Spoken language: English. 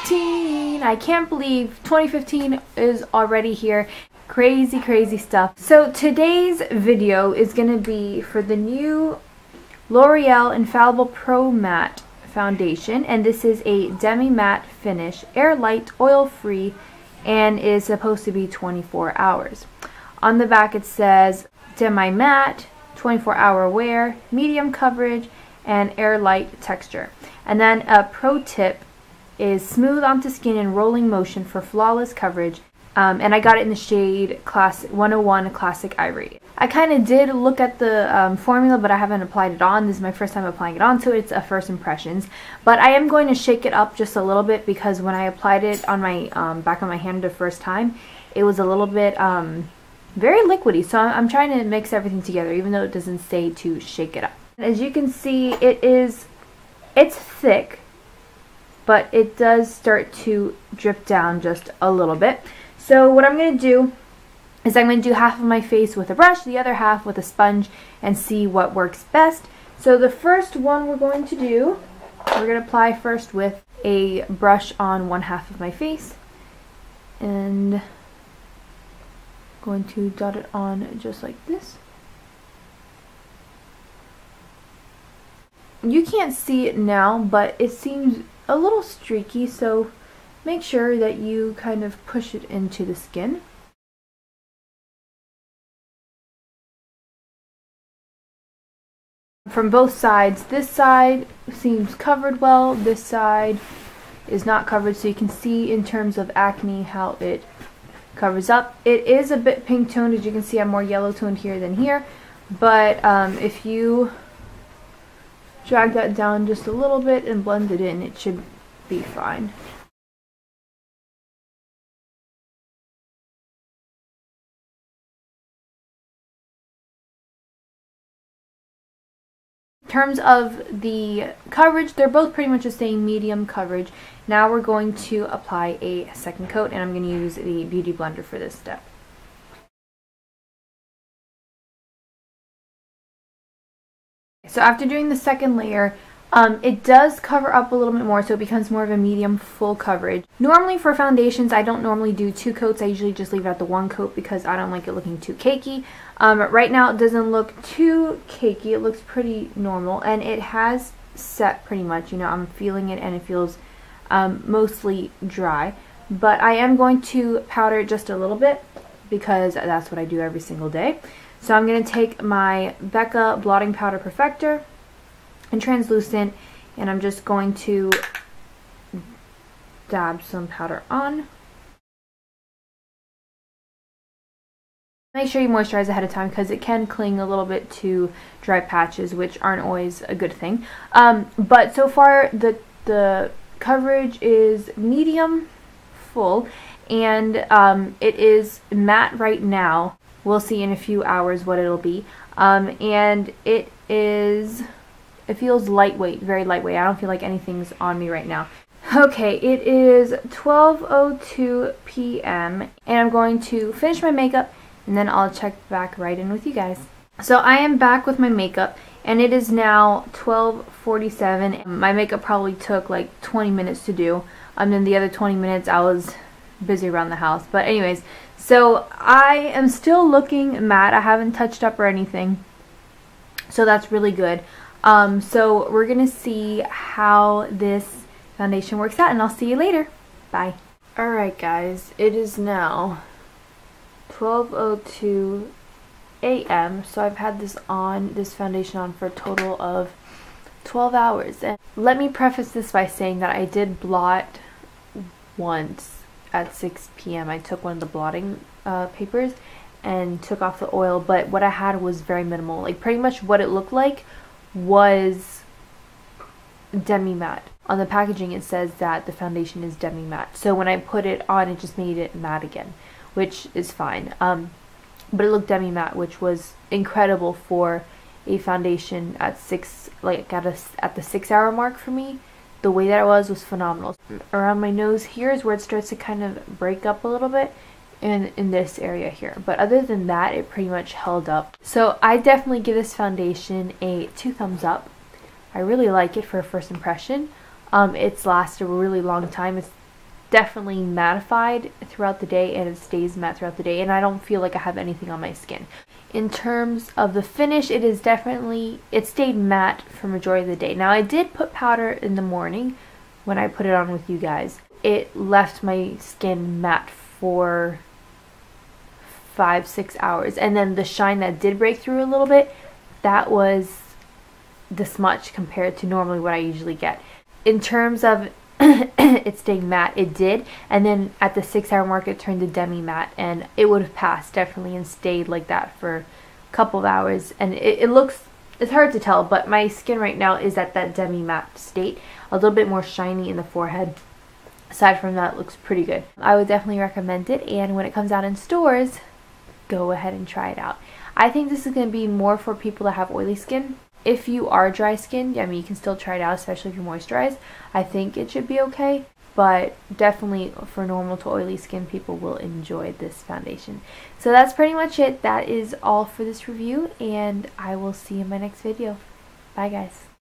2015! I can't believe 2015 is already here. Crazy, crazy stuff. So today's video is going to be for the new L'Oreal Infallible Pro Matte Foundation, and this is a demi-matte finish, air-light, oil-free, and is supposed to be 24 hours. On the back it says demi-matte, 24-hour wear, medium coverage, and air-light texture. And then a pro tip is smooth onto skin in rolling motion for flawless coverage. And I got it in the shade 101 Classic Ivory. I kind of did look at the formula, but I haven't applied it on. This is my first time applying it on, so it's a first impressions. But I am going to shake it up just a little bit because when I applied it on my back of my hand the first time, it was a little bit very liquidy. So I'm trying to mix everything together, even though it doesn't say to shake it up. As you can see, it's thick, but it does start to drip down just a little bit. So what I'm going to do is I'm going to do half of my face with a brush, the other half with a sponge, and see what works best. So the first one we're going to do, we're going to apply first with a brush on one half of my face, and going to dot it on just like this. You can't see it now, but it seems a little streaky, so make sure that you kind of push it into the skin. From both sides, this side seems covered well, this side is not covered, so you can see in terms of acne how it covers up. It is a bit pink toned, as you can see I'm more yellow toned here than here, but if you drag that down just a little bit and blend it in, it should be fine. In terms of the coverage, they're both pretty much the same, medium coverage. Now we're going to apply a second coat, and I'm going to use the Beauty Blender for this step. So after doing the second layer, it does cover up a little bit more, so it becomes more of a medium full coverage. Normally for foundations, I don't normally do 2 coats. I usually just leave it at the 1 coat because I don't like it looking too cakey. Right now it doesn't look too cakey. It looks pretty normal, and it has set pretty much. You know, I'm feeling it, and it feels mostly dry. But I am going to powder it just a little bit because that's what I do every single day. So I'm going to take my Becca Blotting Powder Perfector and translucent, and I'm just going to dab some powder on. Make sure you moisturize ahead of time because it can cling a little bit to dry patches, which aren't always a good thing. But so far the coverage is medium full, and it is matte right now. We'll see in a few hours what it'll be. And it feels lightweight, very lightweight. I don't feel like anything's on me right now. Okay, it is 12:02 p.m. and I'm going to finish my makeup, and then I'll check back right in with you guys. So I am back with my makeup, and it is now 12:47. My makeup probably took like 20 minutes to do. Then the other 20 minutes I was busy around the house. But anyways, so I am still looking matte. I haven't touched up or anything, so that's really good. So we're gonna see how this foundation works out, and I'll see you later. Bye. Alright guys, it is now 12:02 a.m. so I've had this foundation on for a total of 12 hours. And let me preface this by saying that I did blot once at 6 p.m. I took one of the blotting papers and took off the oil, but what I had was very minimal. Like pretty much what it looked like was demi-matte. On the packaging it says that the foundation is demi-matte, so when I put it on it just made it matte again, which is fine. But it looked demi-matte, which was incredible for a foundation at at the 6 hour mark for me. The way that it was phenomenal. Around my nose here is where it starts to kind of break up a little bit, and in this area here. But other than that, it pretty much held up. So I definitely give this foundation a 2 thumbs up. I really like it for a first impression. It's lasted a really long time. definitely mattified throughout the day, and it stays matte throughout the day, and I don't feel like I have anything on my skin. In terms of the finish, it stayed matte for majority of the day. Now I did put powder in the morning when I put it on with you guys. It left my skin matte for 5-6 hours, and then the shine that did break through a little bit, that was this much compared to normally what I usually get. In terms of it staying matte, it did, and then at the 6-hour mark it turned to demi matte, and it would have passed definitely and stayed like that for a couple of hours. And it's hard to tell, but my skin right now is at that demi matte state, a little bit more shiny in the forehead. Aside from that, it looks pretty good. I would definitely recommend it, and when it comes out in stores, go ahead and try it out. I think this is going to be more for people that have oily skin. If you are dry skinned, I mean, you can still try it out, especially if you moisturize. I think it should be okay, but definitely for normal to oily skin people will enjoy this foundation. So that's pretty much it. That is all for this review, and I will see you in my next video. Bye guys.